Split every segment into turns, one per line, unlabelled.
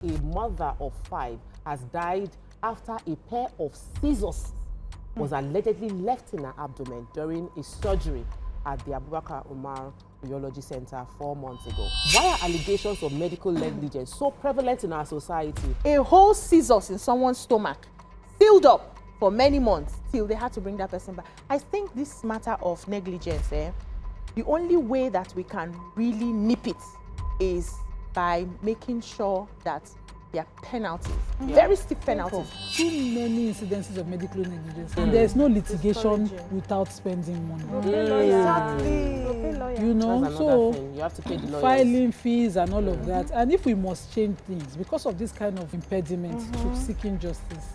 A mother of 5 has died after a pair of scissors was allegedly left in her abdomen during a surgery at the Abubakar Umar Urology Center 4 months ago. Why are allegations of medical negligence so prevalent in our society?
A whole scissors in someone's stomach, sealed up for many months till they had to bring that person back. I think this matter of negligence, the only way that we can really nip it is by making sure that there are penalties, very stiff penalties.
Too many incidences of medical negligence, and there is no litigation without spending money.
Exactly.
You know, so
you have to pay the lawyers.
Filing fees and all of that. And if we must change things because of this kind of impediment to seeking justice,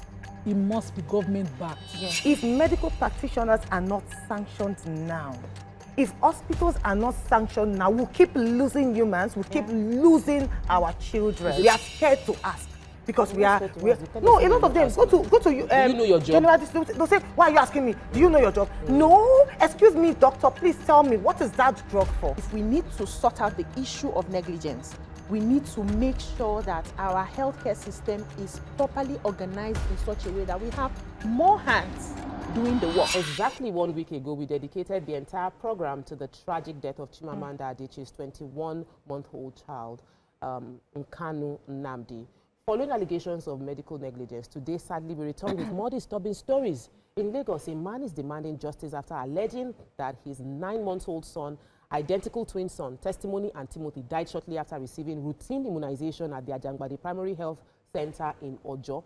it must be government-backed.
If medical practitioners are not sanctioned now, if hospitals are not sanctioned now, we'll keep losing humans, we'll keep losing our children. We are scared to ask because we are no, a lot of them go to
do you know your job?
They'll say, why are you asking me? Do you know your job? No, excuse me, doctor, please tell me, what is that drug for?
If we need to sort out the issue of negligence, we need to make sure that our healthcare system is properly organized in such a way that we have more hands doing the work.
Exactly 1 week ago, we dedicated the entire program to the tragic death of Chimamanda Adichie's 21-month-old child, Kano Nnamdi. Following allegations of medical negligence, today, sadly, we return with more disturbing stories. In Lagos, a man is demanding justice after alleging that his 9-month-old son, identical twin son, Testimony and Timothy, died shortly after receiving routine immunization at the Ajangbade Primary Health Center in Ojo.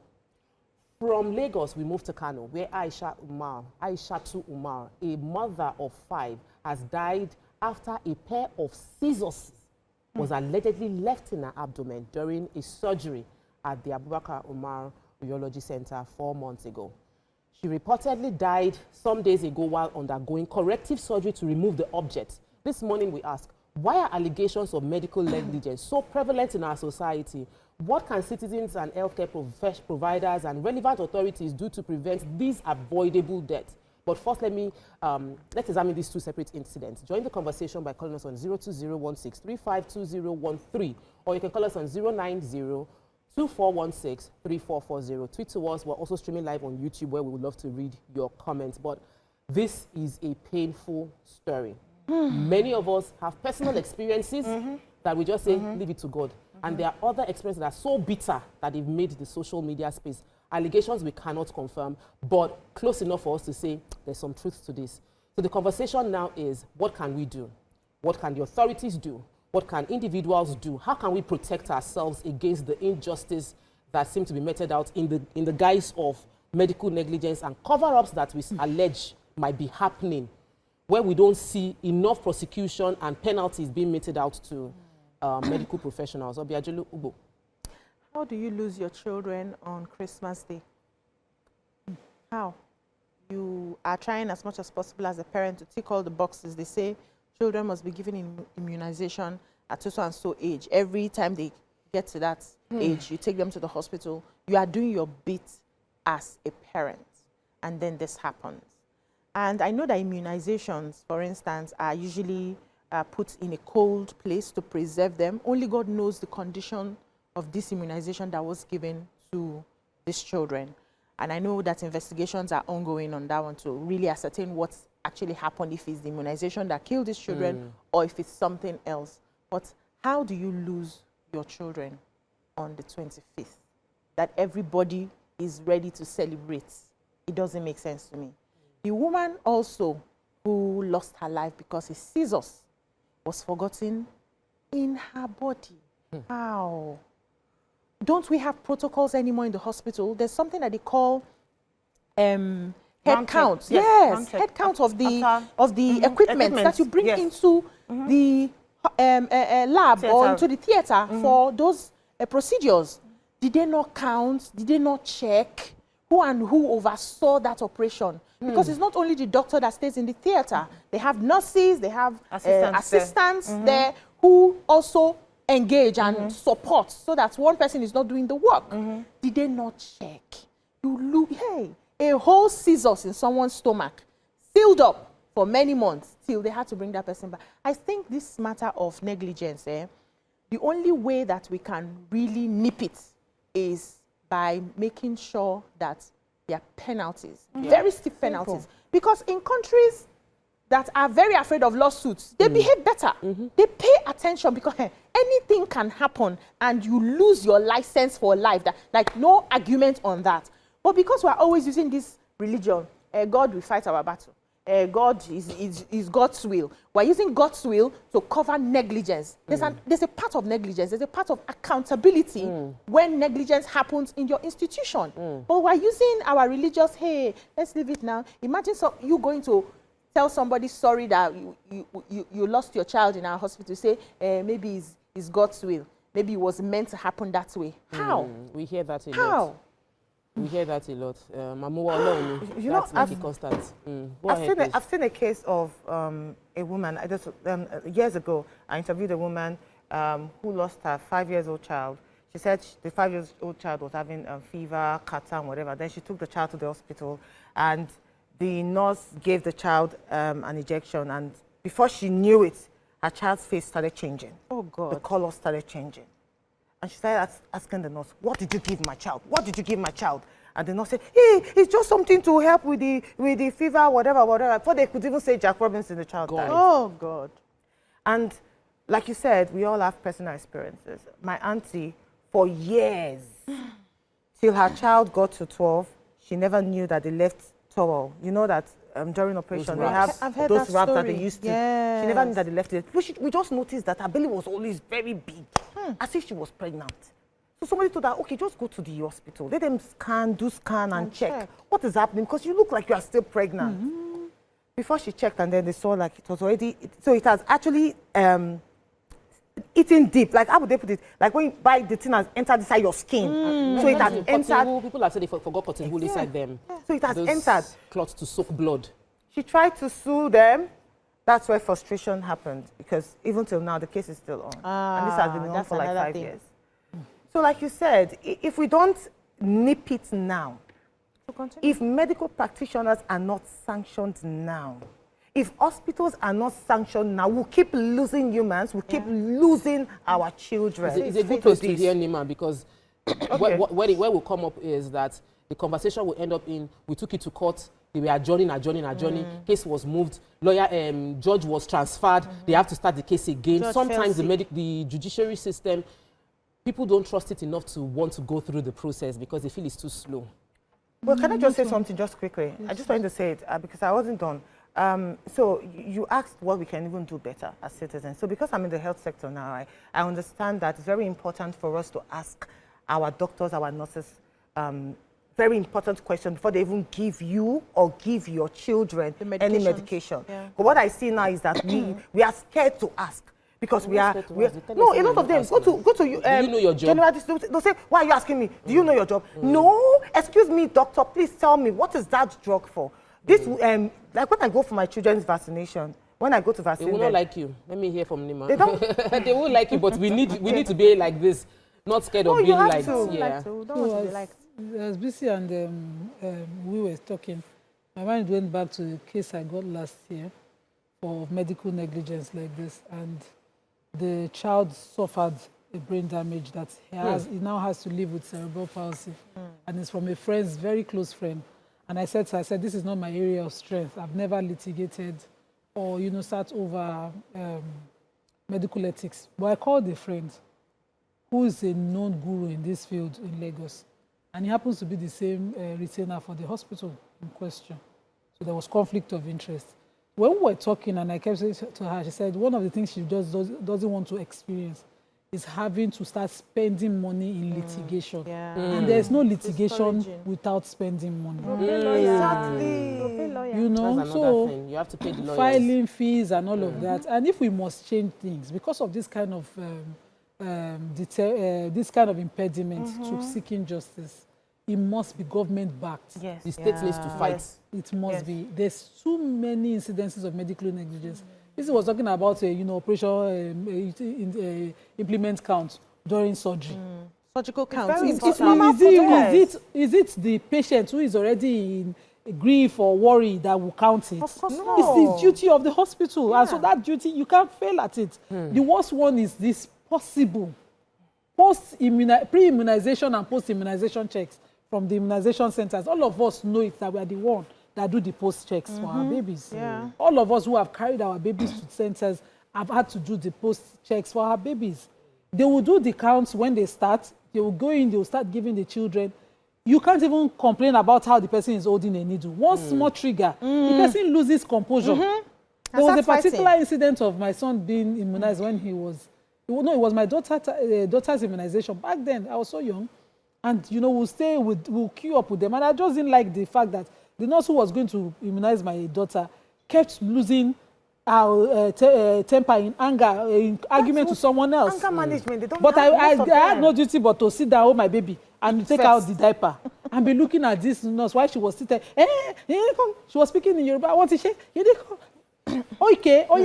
From Lagos, we move to Kano, where Aishatu Umar, a mother of 5, has died after a pair of scissors was allegedly left in her abdomen during a surgery at the Abubakar Umar Urology Center 4 months ago. She reportedly died some days ago while undergoing corrective surgery to remove the object. This morning we ask, why are allegations of medical negligence so prevalent in our society? What can citizens and healthcare providers and relevant authorities do to prevent these avoidable deaths? But first, let's examine these two separate incidents. Join the conversation by calling us on 02016352013, or you can call us on 09024163440. Tweet to us. We're also streaming live on YouTube, where we would love to read your comments. But this is a painful story. Many of us have personal experiences that we just say, leave it to God. And there are other experiences that are so bitter that they've made the social media space. Allegations we cannot confirm, but close enough for us to say there's some truth to this. So the conversation now is, what can we do? What can the authorities do? What can individuals do? How can we protect ourselves against the injustice that seem to be meted out in the guise of medical negligence and cover-ups that we allege might be happening, where we don't see enough prosecution and penalties being meted out to medical professionals? Obiajulu Ubo.
How do you lose your children on Christmas Day? How? You are trying as much as possible as a parent to tick all the boxes. They say children must be given immunization at so and so age. Every time they get to that age, you take them to the hospital. You are doing your bit as a parent, and then this happens. And I know that immunizations, for instance, are usually put in a cold place to preserve them. Only God knows the condition of this immunization that was given to these children. And I know that investigations are ongoing on that one to really ascertain what's actually happened, if it's the immunization that killed these children or if it's something else. But how do you lose your children on the 25th? That everybody is ready to celebrate. It doesn't make sense to me. The woman also who lost her life because a scissors was forgotten in her body. How? Don't we have protocols anymore in the hospital? There's something that they call head count. Yes, head count of the equipment that you bring into the lab or into the theater for those procedures. Did they not count? Did they not check who and who oversaw that operation? Because it's not only the doctor that stays in the theater. They have nurses, they have assistants there who also engage and support so that one person is not doing the work. Did they not check? You look, hey, a whole scissors in someone's stomach, sealed up for many months till they had to bring that person back. I think this matter of negligence, the only way that we can really nip it is by making sure that there are penalties, very stiff penalties. Because in countries that are very afraid of lawsuits, they behave better. They pay attention because anything can happen and you lose your license for life. Like no argument on that. But because we're always using this religion, God will fight our battle. God is God's will. We're using God's will to cover negligence. There's a part of negligence. There's a part of accountability when negligence happens in your institution. But we're using our religious, hey, let's leave it now. Imagine you going to tell somebody sorry that you lost your child in our hospital. Say, maybe it's God's will. Maybe it was meant to happen that way. How?
We hear that a lot.
How?
We hear that a lot.
You know,
constant.
I've seen a case of a woman. Years ago, I interviewed a woman who lost her 5-year-old child. She said the 5-year-old child was having fever, catarrh, and whatever. Then she took the child to the hospital, and the nurse gave the child an injection. And before she knew it, her child's face started changing. Oh God! The color started changing. And she started asking the nurse, what did you give my child? What did you give my child? And the nurse said, hey, it's just something to help with the fever, whatever. Before they could even say Jack Robinson, the child died.
Oh, God.
And like you said, we all have personal experiences. My auntie, for years, till her child got to 12, she never knew that they left towel. You know that during operation, they have those wraps that they used to. Yes. She never knew that they left it. We just noticed that her belly was always very big, as if she was pregnant. So somebody told her, okay, just go to the hospital. Let them do scan and check what is happening, because you look like you are still pregnant. Before she checked, and then they saw like it was already, so it has actually eaten deep. Like, how would they put it? Like when you buy the thing has entered inside your skin. So it has entered.
People have said they forgot cotton wool inside them.
So it has entered.
Cloths to soak blood.
She tried to sue them. That's where frustration happened, because even till now, the case is still on. And this has been on for like 5 years. So like you said, if we don't nip it now, if medical practitioners are not sanctioned now, if hospitals are not sanctioned now, we'll keep losing humans, we'll keep losing our children.
It's a good place to hear Nima, because where will come up is that the conversation will end up in, we took it to court, they were adjourning, case was moved, judge was transferred, they have to start the case again.
Judge
Sometimes the judiciary system, people don't trust it enough to want to go through the process because they feel it's too slow.
Well, can I just say something just quickly? Yes. I just wanted to say it because I wasn't done. So you asked what we can even do better as citizens. So because I'm in the health sector now, I understand that it's very important for us to ask our doctors, our nurses, very important question before they even give you or give your children any medication. Yeah. But what I see now is that we are scared to ask. Because a lot of them go to you.
Do you know your job?
They'll say, why are you asking me? Do you know your job? No, excuse me, doctor, please tell me, what is that drug for? This, like when I go for my children's vaccination, when I go to vaccinate,
they will not like you. Let me hear from Nima.
They don't.
They will like you, but we need to be like this, not scared of being liked.
Yeah. Don't want to be liked.
As BC and we were talking, my mind went back to the case I got last year for medical negligence like this, and the child suffered a brain damage that he now has to live with cerebral palsy. And it's from a friend's, very close friend. And I said to her, this is not my area of strength. I've never litigated or, sat over medical ethics. But I called a friend who is a known guru in this field in Lagos. And he happens to be the same retainer for the hospital in question. So there was conflict of interest. When we were talking, and I kept saying to her, she said one of the things she just doesn't want to experience is having to start spending money in litigation. Yeah. And there's no litigation without spending money.
Exactly.
That's another thing. You have to pay the lawyers.
Filing fees and all of that. And if we must change things because of this kind of impediment to seeking justice, it must be government-backed.
Yes. The state needs to fight.
Yes. It must be. There's too many incidences of medical negligence. This was talking about, operation implement count during surgery.
Surgical count.
Is it the patient who is already in grief or worry that will count it?
Of course
not. It's the duty of the hospital. And so that duty, you can't fail at it. The worst one is this possible, pre-immunization and post-immunization checks from the immunization centers. All of us know it, that we are the one that do the post-checks for our babies.
Yeah.
All of us who have carried our babies to centers have had to do the post-checks for our babies. They will do the counts when they start. They will go in, they will start giving the children. You can't even complain about how the person is holding a needle. One small trigger, the person loses composure. There was a particular incident of my son being immunized when he was, no, it was my daughter's immunization. Back then, I was so young. And, you know, we'll queue up with them. And I just didn't like the fact that the nurse who was going to immunize my daughter kept losing our temper in anger, in argument to someone else.
Anger management, they don't
but
have
I had no duty but to sit down with my baby and take out the diaper and be looking at this nurse while she was sitting. She was speaking in Yoruba. I want to say, okay, oh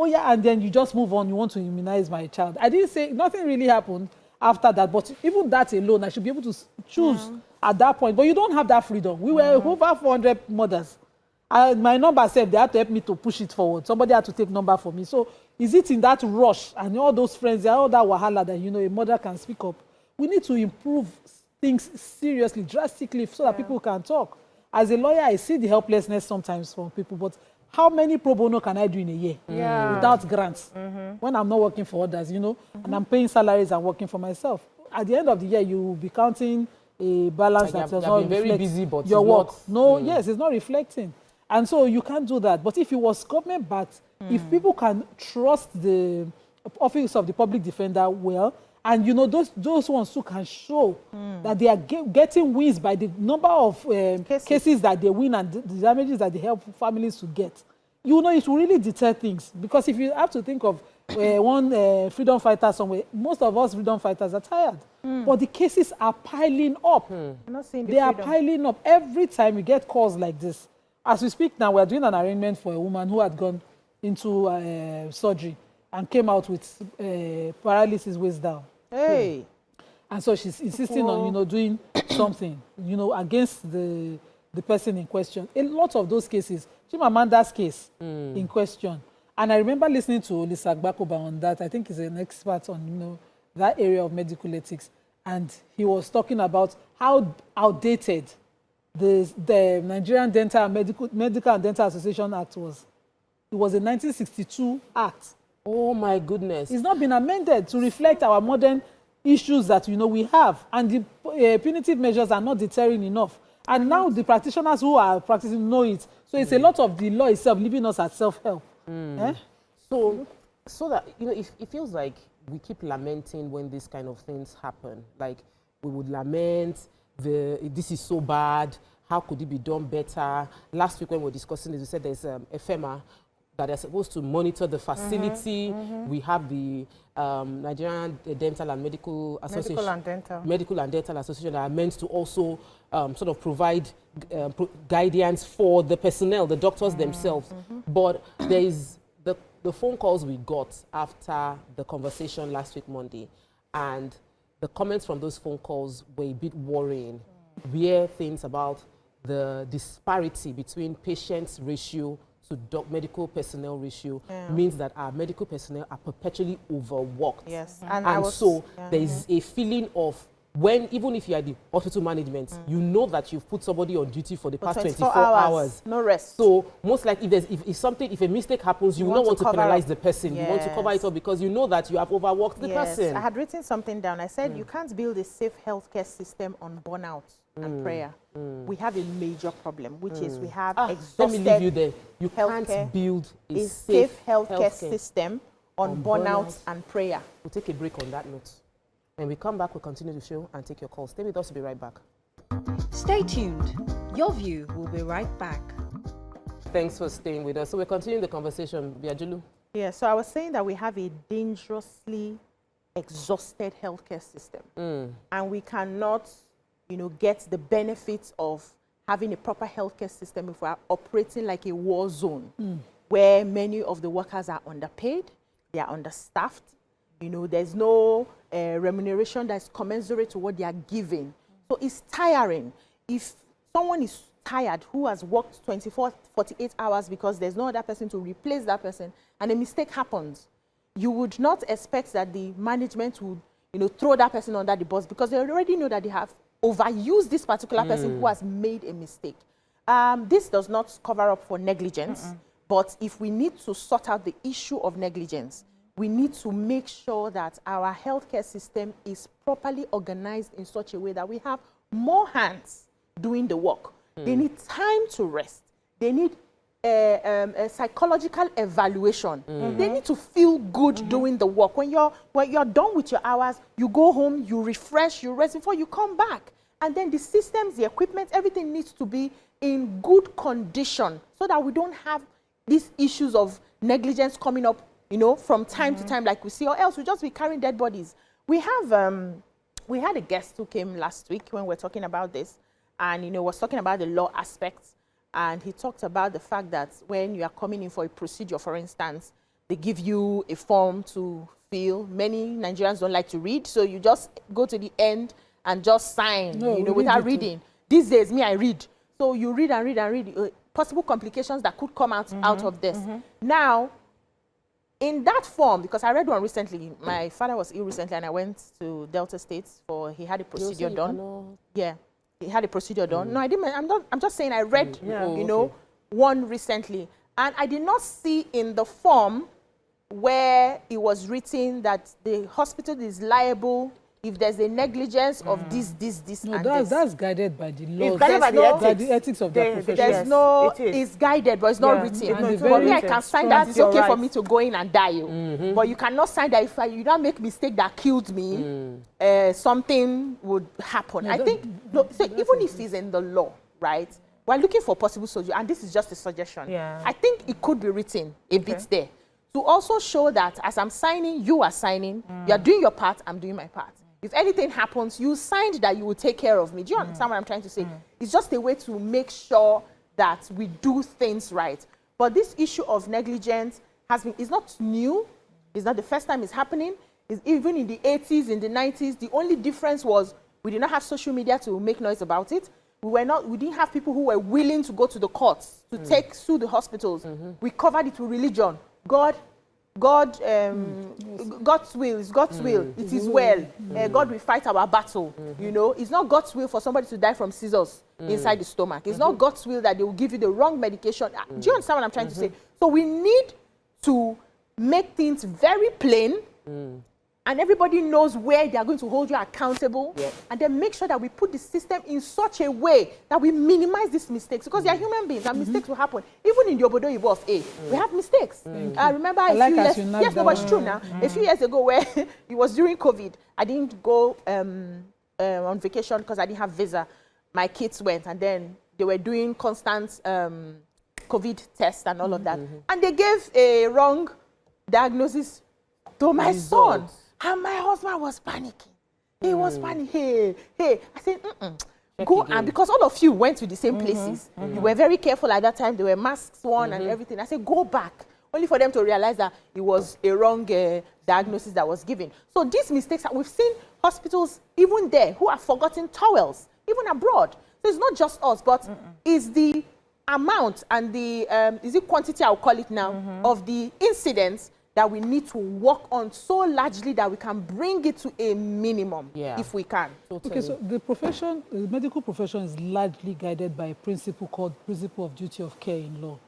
yeah, and then you just move on. You want to immunize my child. I didn't say, nothing really happened after that, but even that alone, I should be able to choose at that point. But you don't have that freedom. We were over 400 mothers. My number said they had to help me to push it forward. Somebody had to take number for me. So is it in that rush and all those friends, all that wahala that, you know, a mother can speak up? We need to improve things seriously, drastically, so that people can talk. As a lawyer, I see the helplessness sometimes from people, but how many pro bono can I do in a year without grants when I'm not working for others, you know, and I'm paying salaries and working for myself? At the end of the year, you will be counting a balance that does not reflect very busy, but your work. Yes, it's not reflecting. And so you can't do that. But if it was government-backed, if people can trust the office of the public defender well, and you know those ones who can show that they are getting wins by the number of cases that they win and the damages that they help families to get, you know, it will really deter things. Because if you have to think of one freedom fighter somewhere, most of us freedom fighters are tired. But the cases are piling up. They are piling up. Every time you get calls like this, as we speak now, we are doing an arraignment for a woman who had gone into surgery and came out with paralysis waist down. Hey. And so she's insisting on, you know, doing something, you know, against the person in question. A lot of those cases, Chimamanda's case in question. And I remember listening to Lisa Agbakoba on that. I think he's an expert on, you know, that area of medical ethics. And he was talking about how outdated the Nigerian Medical and Dental Association Act was. It was a 1962 act.
Oh my goodness. It's
not been amended to reflect our modern issues that, you know, we have. And the punitive measures are not deterring enough. And now the practitioners who are practicing know it. So it's a lot of the law itself leaving us at self-help.
So that, you know, it feels like we keep lamenting when these kind of things happen. Like we would lament, this is so bad, how could it be done better? Last week when we were discussing this, we said there's a FEMA that are supposed to monitor the facility. We have the Nigerian Dental and Medical Association. Medical and Dental Association that are meant to also sort of provide guidance for the personnel, the doctors themselves. But there is the phone calls we got after the conversation last week, Monday, and the comments from those phone calls were a bit worrying. We hear things about the disparity between patients' ratio to medical personnel ratio means that our medical personnel are perpetually overworked.
Yes.
And so there is a feeling of when, even if you are the hospital management, you know that you've put somebody on duty for the past 24 hours.
No rest.
So most likely if a mistake happens, you will not want to penalize the person. You want to cover it up because you know that you have overworked the person.
I had written something down. I said you can't build a safe healthcare system on burnout and prayer. We have a major problem, which is we have exhausted.
Let me leave you there. You can't build a safe healthcare
system on burnout and prayer.
We'll take a break on that note. When we come back, we'll continue the show and take your calls. Stay with us, we'll be right back.
Stay tuned. Your View will be right back.
Thanks for staying with us. So we're continuing the conversation. Biajulu.
Yeah, so I was saying that we have a dangerously exhausted healthcare system. And we cannot, you know, get the benefits of having a proper healthcare system if we are operating like a war zone, where many of the workers are underpaid, they are understaffed. You know, there's no remuneration that's commensurate to what they are giving. So it's tiring. If someone is tired who has worked 24, 48 hours because there's no other person to replace that person and a mistake happens, you would not expect that the management would, you know, throw that person under the bus because they already know that they have overused this particular person who has made a mistake. This does not cover up for negligence, but if we need to sort out the issue of negligence, we need to make sure that our healthcare system is properly organized in such a way that we have more hands doing the work. They need time to rest. They need a psychological evaluation. They need to feel good doing the work. When you're done with your hours, you go home, you refresh, you rest before you come back. And then the systems, the equipment, everything needs to be in good condition so that we don't have these issues of negligence coming up, you know, from time to time like we see, or else we'll just be carrying dead bodies. We had a guest who came last week when we were talking about this, and, you know, was talking about the law aspects. And he talked about the fact that when you are coming in for a procedure, for instance, they give you a form to fill. Many Nigerians don't like to read, so you just go to the end and just sign, you know, without reading. These days, me, I read. So you read and read and read. Possible complications that could come out of this. Now, in that form, because I read one recently, my father was ill recently, and I went to Delta States he had a procedure done. Yeah. He had a procedure done. No, I didn't. I'm just saying I read, you know, one recently. And I did not see in the form where it was written that the hospital is liable if there's a negligence of this,
No,
and this.
that's guided by the law.
It's guided by the ethics.
Of the profession.
There's no, it's guided, but it's not written. For me, I can sign that it's okay for me to go in and die. But you cannot sign that if you don't make mistake that killed me, something would happen.
No,
I think, so even if it's in the law, right, we're looking for possible solution, and this is just a suggestion. I think it could be written a bit there to also show that as I'm signing, you are signing, you're doing your part, I'm doing my part. If anything happens, you signed that you will take care of me. Do you understand what I'm trying to say? It's just a way to make sure that we do things right. But this issue of negligence is not new. It's not the first time it's happening. It's even in the 80s, in the 90s. The only difference was we did not have social media to make noise about it. We didn't have people who were willing to go to the courts to sue the hospitals. We covered it with religion. God's will is God's will. It is well. God will fight our battle. You know, it's not God's will for somebody to die from scissors inside the stomach. It's not God's will that they will give you the wrong medication. Do you understand what I'm trying to say? So we need to make things very plain, and everybody knows where they are going to hold you accountable, and then make sure that we put the system in such a way that we minimize these mistakes, because they are human beings and mistakes will happen. Even in the Obodo Ibo of A, we have mistakes. I remember a few years, yes, no, but it's true now. A few years ago where it was during COVID, I didn't go on vacation because I didn't have visa. My kids went, and then they were doing constant COVID tests and all of that. And they gave a wrong diagnosis to my son. And my husband was panicking. He was panicking. Hey. I said, go, and because all of you went to the same places, you were very careful at that time. There were masks on and everything. I said, go back. Only for them to realize that it was a wrong diagnosis that was given. So these mistakes, we've seen hospitals even there who have forgotten towels, even abroad. So it's not just us, but it's the amount and the, is it quantity, I'll call it now, of the incidents that we need to work on so largely that we can bring it to a minimum if we can.
Okay, so the medical profession is largely guided by a principle called principle of duty of care in law.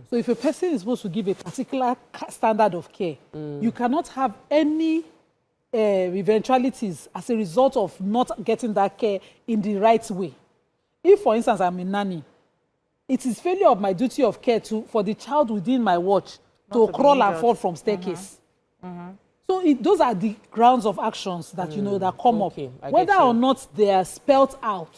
So if a person is supposed to give a particular standard of care, you cannot have any eventualities as a result of not getting that care in the right way. If, for instance, I'm a nanny, it is failure of my duty of care for the child within my watch to crawl and fall from staircase. So those are the grounds of actions that, you know, that come up. Whether or not they are spelled out.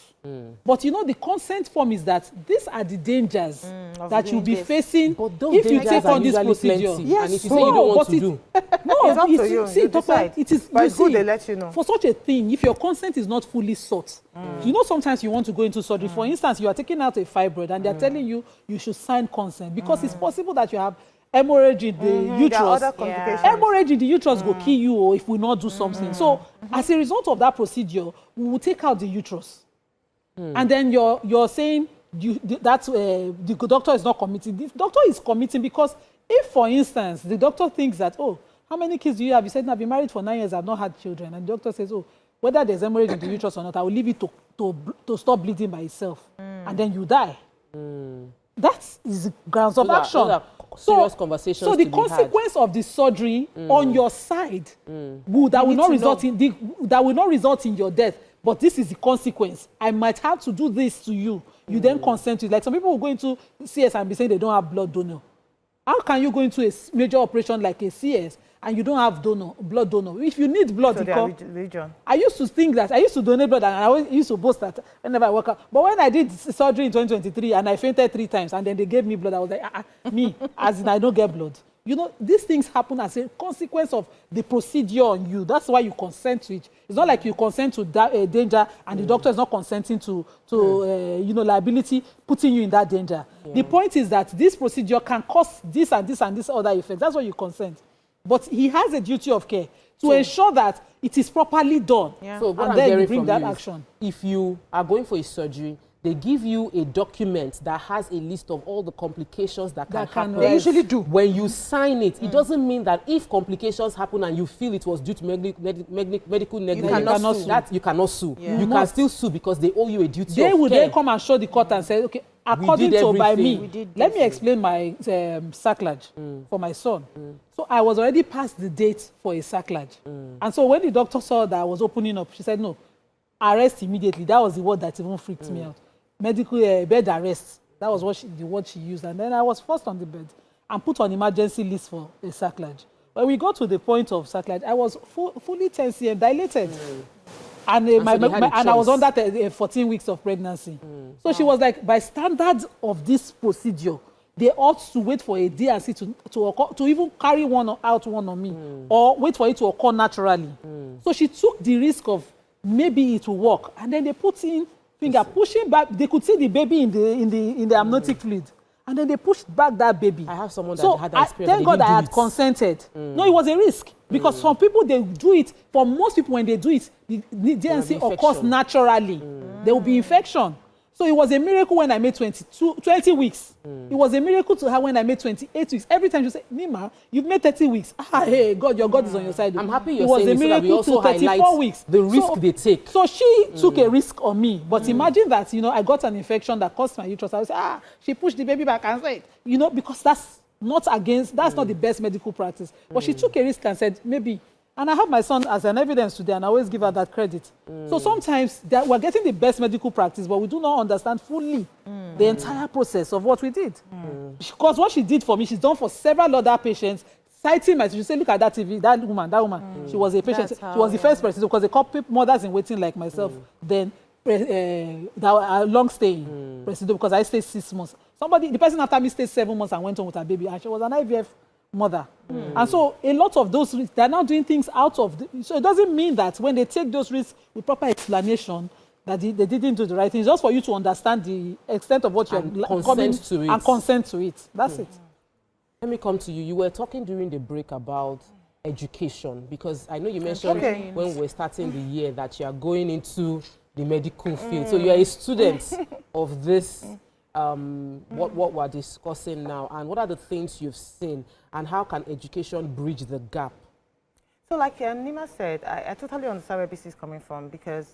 But, you know, the consent form is that these are the dangers that you'll be facing if you take on this procedure.
Yes. And if you say you don't want to do.
No, it's up to you. You decide.
It is,
but it's good they let you know.
For such a thing, if your consent is not fully sought, you know, sometimes you want to go into surgery. For instance, you are taking out a fibroid and they're telling you you should sign consent because it's possible that you have hemorrhage in the uterus. Hemorrhage in the uterus will kill you or if we not do something. So as a result of that procedure, we will take out the uterus. And then you're saying the doctor is not committing. The doctor is committing because if, for instance, the doctor thinks that, oh, how many kids do you have? You said, no, I've been married for 9 years, I've not had children. And the doctor says, oh, whether there's hemorrhage in the uterus or not, I will leave it to stop bleeding by itself. And then you die. That is grounds of action.
Those are serious conversations.
So the consequence of the surgery on your side that will not result in your death. But this is the consequence. I might have to do this to you. You then consent to it. Like some people will go into CS and be saying they don't have blood donor. How can you go into a major operation like a CS and you don't have blood donor? If you need blood, I used to think that I used to donate blood and I always used to boast that whenever I work out. But when I did surgery in 2023 and I fainted 3 times and then they gave me blood, I was like, me, as in I don't get blood. You know, these things happen as a consequence of the procedure on you. That's why you consent to it. It's not like you consent to danger and the doctor is not consenting to liability, putting you in that danger. Yeah. The point is that this procedure can cause this and this and this other effects. That's why you consent. But he has a duty of care to ensure that it is properly done. Yeah.
So what
and then you bring that action.
If you are going for a surgery, they give you a document that has a list of all the complications that can happen.
They usually do.
When you sign it, it doesn't mean that if complications happen and you feel it was due to medical negligence, you cannot sue. Yeah. You can still sue because they owe you a duty of care.
They would then come and show the court and say, okay, according to by me, let me explain my sacrilege for my son. So I was already past the date for a sacrilege. And so when the doctor saw that I was opening up, she said, no, arrest immediately. That was the word that even freaked me out. Medical bed arrest. That was the word she used. And then I was forced on the bed and put on emergency list for a sacrilege. When we got to the point of sacrilege, I was fully 10 cm dilated. And I was under 14 weeks of pregnancy. So she was like, by standards of this procedure, they ought to wait for a D&C to occur, to even carry one on me, or wait for it to occur naturally. So she took the risk of maybe it will work, and then they put in finger pushing back. They could see the baby in the amniotic fluid, and then they pushed back that baby.
I have someone that had that experience.
Thank God I had consented. No, it was a risk because some people they do it. For most people, when they do it, the D&C occurs naturally. There will be infection. So it was a miracle when I made 20 weeks. It was a miracle to her when I made 28 weeks. Every time you say, Nima, you've made 30 weeks. Hey, God, your God is on your side.
I'm happy you're saying this so that we also highlight the risk they take.
So she took a risk on me. But imagine that, I got an infection that caused my uterus. I would say, she pushed the baby back and said, because that's not the best medical practice. But she took a risk and said, maybe. And I have my son as an evidence today, and I always give her that credit. So sometimes we're getting the best medical practice, but we do not understand fully the entire process of what we did. Because what she did for me, she's done for several other patients, citing my, she said, look at that TV, that woman, she was a patient. She was the first person, because they call mothers in waiting like myself, then that are long staying, because I stayed 6 months. The person after me stayed 7 months and went on with her baby, and she was an IVF mother. And so a lot of those risks, they're now doing things out of so it doesn't mean that when they take those risks with proper explanation that they didn't do the right thing. It's just for you to understand the extent of what you're coming to and consent to it. That's it.
Let me come to you. You were talking during the break about education, because I know you mentioned when we were starting the year that you are going into the medical field. So you are a student of this what we're discussing now, and what are the things you've seen, and how can education bridge the gap?
So like Nima said, I totally understand where BC is coming from, because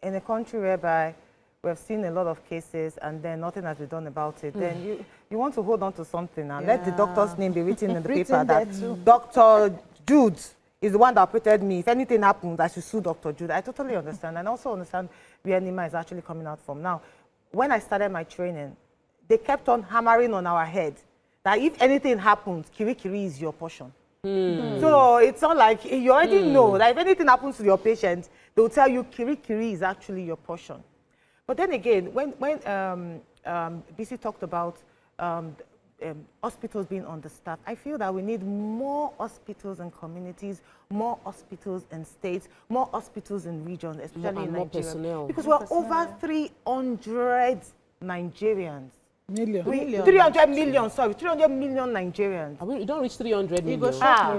in a country whereby we've seen a lot of cases and then nothing has been done about it, then you want to hold on to something and let the doctor's name be written in the paper that Dr. Jude is the one that operated me. If anything happens, I should sue Dr. Jude. I totally understand, and also understand where Nima is actually coming out from. Now, when I started my training, they kept on hammering on our head that if anything happens, kiri-kiri is your portion. So it's not like you already know that if anything happens to your patient, they'll tell you kiri-kiri is actually your portion. But then again, when BC talked about hospitals being understaffed, I feel that we need more hospitals in communities, more hospitals in states, more hospitals in regions, especially in Nigeria. Personnel. Because we're over 300 Nigerians. 300 million, sorry, 300 million Nigerians.
We don't reach 300 million.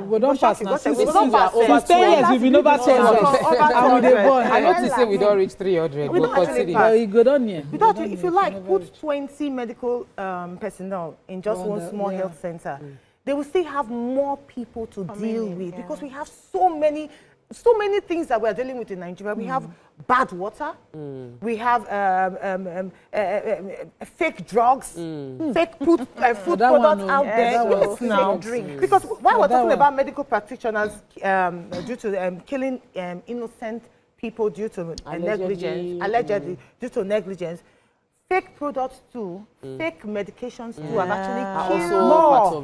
We don't pass now. Since 10 years, we've been over 10.
I know to say we don't reach 300.
We don't actually pass.
If
you like, put 20 medical personnel in just one small health center. they will still have more people to deal with because we have so many things that we're dealing with in Nigeria. We have bad water, we have fake drugs, fake food products out there. Yes, now. Because while we're talking about medical practitioners due to killing innocent people due to allegedly due to negligence, fake products too, fake medications too have actually killed more.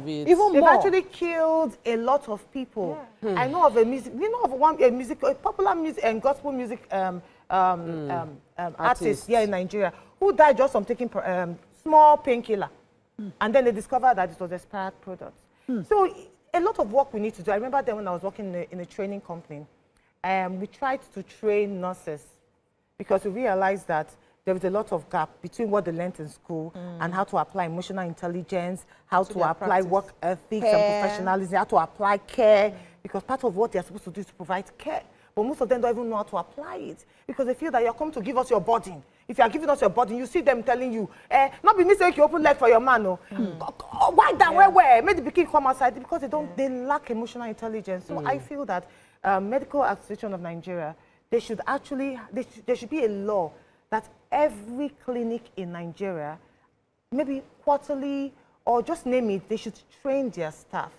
They've actually killed a lot of people. I know of a popular music and gospel music artist here in Nigeria who died just from taking small painkiller, and then they discovered that it was expired products. So a lot of work we need to do. I remember then when I was working in a training company, we tried to train nurses because we realized that there was a lot of gap between what they learned in school and how to apply emotional intelligence, how to apply work ethics and professionalism, how to apply care, because part of what they're supposed to do is to provide care. But most of them don't even know how to apply it because they feel that you're coming to give us your burden. If you're giving us your burden, you see them telling you, not be mistake, you open leg for your man, no. Why down, where? Make the pikin come outside because they lack emotional intelligence. So I feel that Medical Association of Nigeria, there should be a law that every clinic in Nigeria, maybe quarterly or just name it, they should train their staff,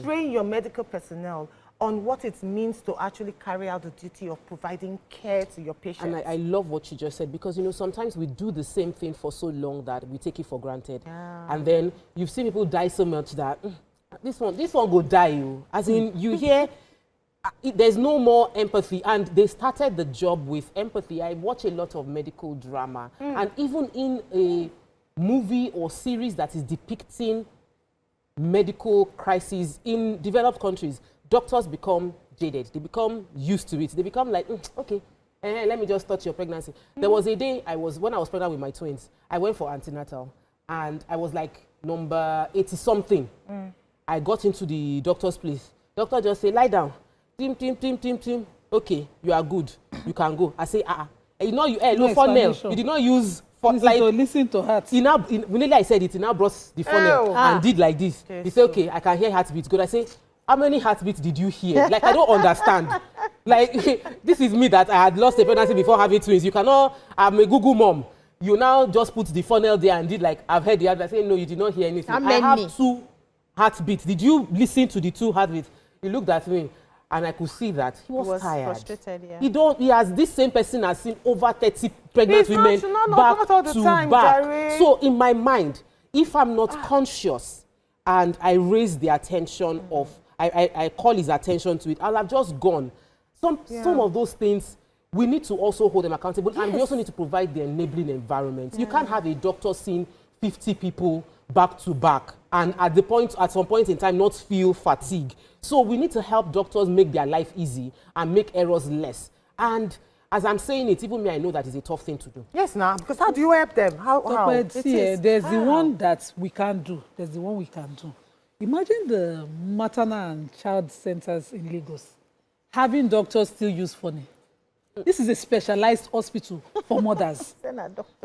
train your medical personnel on what it means to actually carry out the duty of providing care to your patients.
And I love what you just said because, you know, sometimes we do the same thing for so long that we take it for granted. And then you've seen people die so much that this one will die you. As in, you hear there's no more empathy, and they started the job with empathy. I watch a lot of medical drama, and even in a movie or series that is depicting medical crises in developed countries, doctors become jaded. They become used to it. They become like, okay, let me just touch your pregnancy. There was a day when I was pregnant with my twins, I went for antenatal, and I was like number 80-something. I got into the doctor's place. Doctor just said, lie down. Tim. Okay, you are good. You can go. I say, you know, you funnel. You did not use
listen to heart.
When I said it, he now brought the funnel and did like this. He said, okay, I can hear heartbeats. Good. I say, how many heartbeats did you hear? Like, I don't understand. Like, this is me that I had lost a pregnancy before having twins. You cannot, I'm a Google mom. You now just put the funnel there and did like, I've heard the heartbeat. I say, no, you did not hear anything. I have 2 heartbeats. Did you listen to the 2 heartbeats? He looked at me. And I could see that he was tired.
Frustrated, yeah.
He has this same person has seen over 30 pregnant women back to back. So in my mind, if I'm not conscious and I raise the attention of, I call his attention to it, I'll have just gone. Some of those things, we need to also hold them accountable, and we also need to provide the enabling environment. You can't have a doctor seeing 50 people back to back and at some point in time not feel fatigue. So we need to help doctors make their life easy and make errors less. And as I'm saying it, even me, I know that is a tough thing to do.
Yes, now, because how do you help them? How?
There's the one that we can't do. There's the one we can do. Imagine the maternal and child centers in Lagos having doctors still use funny. This is a specialized hospital for mothers.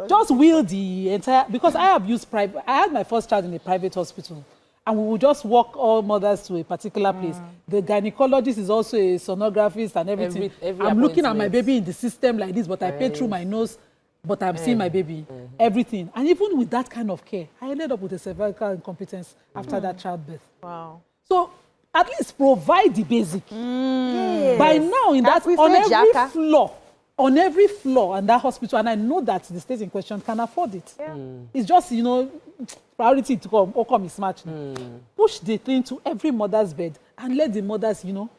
Just wheel the entire, because I have used private, I had my first child in a private hospital, and we would just walk all mothers to a particular place. The gynecologist is also a sonographist and everything. I'm looking at my baby in the system like this, but I pay through my nose, but I'm seeing my baby, everything. And even with that kind of care, I ended up with a cervical incompetence after that childbirth.
Wow.
So at least provide the basic. Yes. By now, on every floor in that hospital, and I know that the state in question can afford it. It's just, you know, priority to come is match. Push the thing to every mother's bed and let the mothers, you know,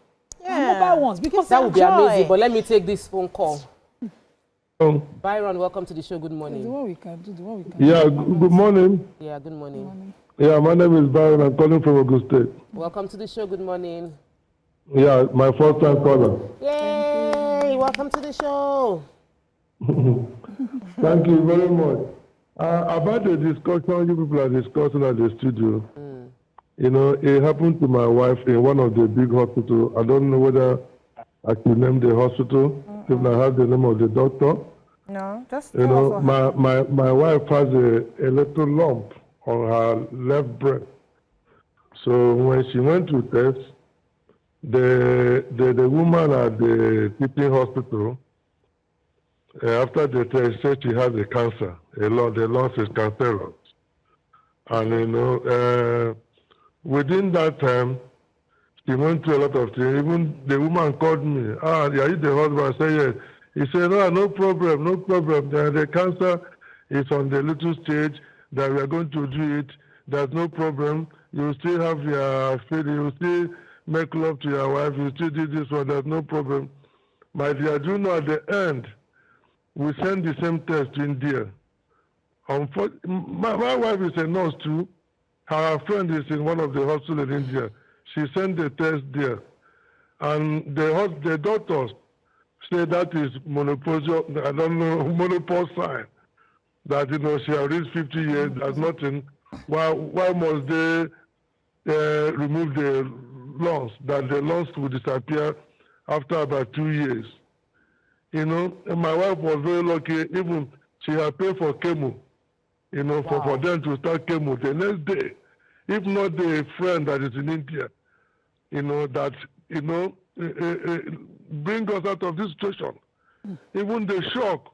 mobile ones, because
that would be amazing. But let me take this phone call. Byron, welcome to the show. Good morning.
The one we can do. The one we can
do. Good morning.
Yeah, good morning.
Yeah, my name is Byron. I'm calling from Ogun State.
Welcome to the show. Good morning.
Yeah, my first time caller.
Yay! Welcome to the show.
Thank you very much. About the discussion you people are discussing at the studio, you know, it happened to my wife in one of the big hospitals. I don't know whether I should name the hospital, if I have the name of the doctor.
No, just
you know, my wife has a little lump on her left breast. So when she went to test, the woman at the teaching hospital, after the test, said she had a cancer. The lungs is cancerous. And, you know, within that time, she went through a lot of things. Even the woman called me. Ah, are you the husband? I said, yes. He said, no, no problem, no problem. The cancer is on the little stage that we are going to do it. There's no problem. You still have your feeling. You still make love to your wife. You still do this one. There's no problem. My dear, do you know at the end, we send the same test to India. My wife is a nurse too. Her friend is in one of the hospitals in India. She sent the test there. And the doctors say that is menopause, I don't know, menopause sign. That, you know, she has reached 50 years, there's nothing. Why must they remove the lungs? That the lungs will disappear after about 2 years. You know, and my wife was very lucky. Even she had paid for chemo, you know, for them to start chemo the next day. If not the friend that is in India, you know, that, you know, bring us out of this situation. Even the shock.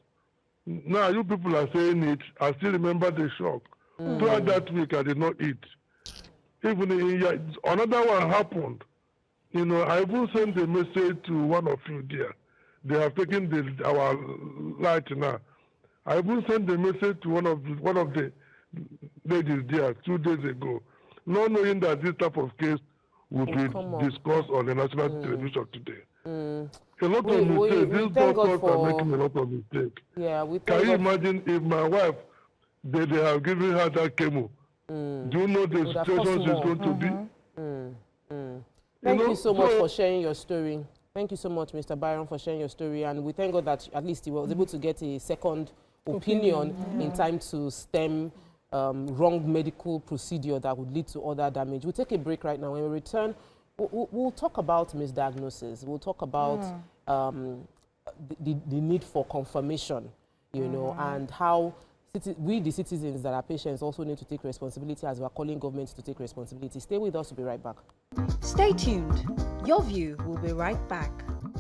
Now you people are saying it. I still remember the shock. Throughout that week, I did not eat. Even another one happened. You know, I even sent a message to one of you there. They have taken our light now. I even sent a message to one of the ladies there 2 days ago, not knowing that this type of case will be discussed on the national television today. A lot of mistakes. These doctors are making a lot of mistakes.
Yeah,
Can you imagine if my wife, they have given her that chemo? Do you know the situation she's going to be?
Thank you so much for sharing your story. Thank you so much, Mr. Byron, for sharing your story. And we thank God that at least you were able to get a second opinion in time to stem wrong medical procedure that would lead to other damage. We'll take a break right now. When we return, we'll talk about misdiagnosis. We'll talk about the need for confirmation, you know, and how we, the citizens that are patients, also need to take responsibility as we're calling government to take responsibility. Stay with us. We'll be right back.
Stay tuned. Your View will be right back.